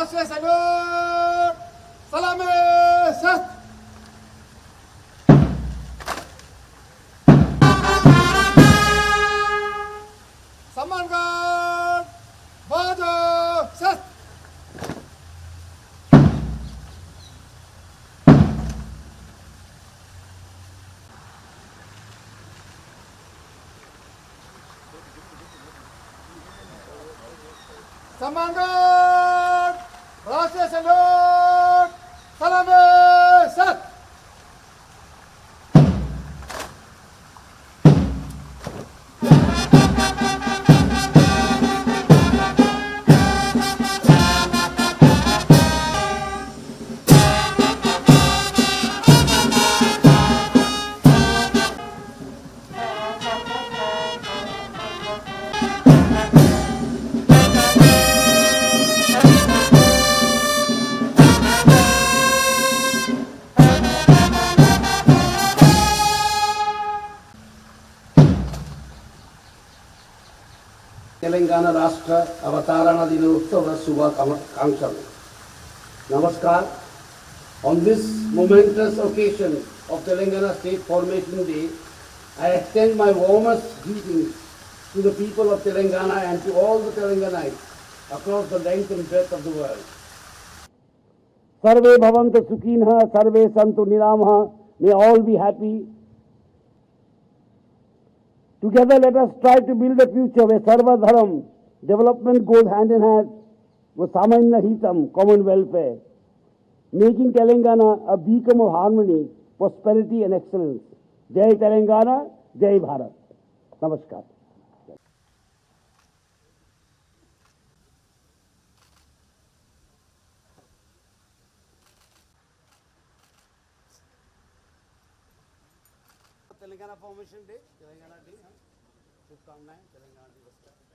राष्ट्रीय सैल्यूट सलामी शस्त्र सम्मान गार्ड बाजू शस्त्र सम्मान गार्ड राष्ट्रीय सैल्यूट सलामी शस्त्र तेलंगाना राष्ट्र अवतारणा दिनोत्सव शुभाकांक्षलु नमस्कार. On this momentous occasion of Telangana State Formation Day, I extend my warmest greetings to the people of Telangana and to all the Telanganates across the length and breadth of the world. Sarve bhavantu sukhinah, sarve santu niramah. May all be happy. Together let us try to build a future where Sarva Dharam, development goes hand in hand with Samanya Hitam, common welfare, making Telangana a beacon of harmony, prosperity and excellence. Jai Telangana, Jai Bharat. Namaskar. Telangana Formation Day, Telangana Day, Shubhkamnaएं, Telangana Divas का.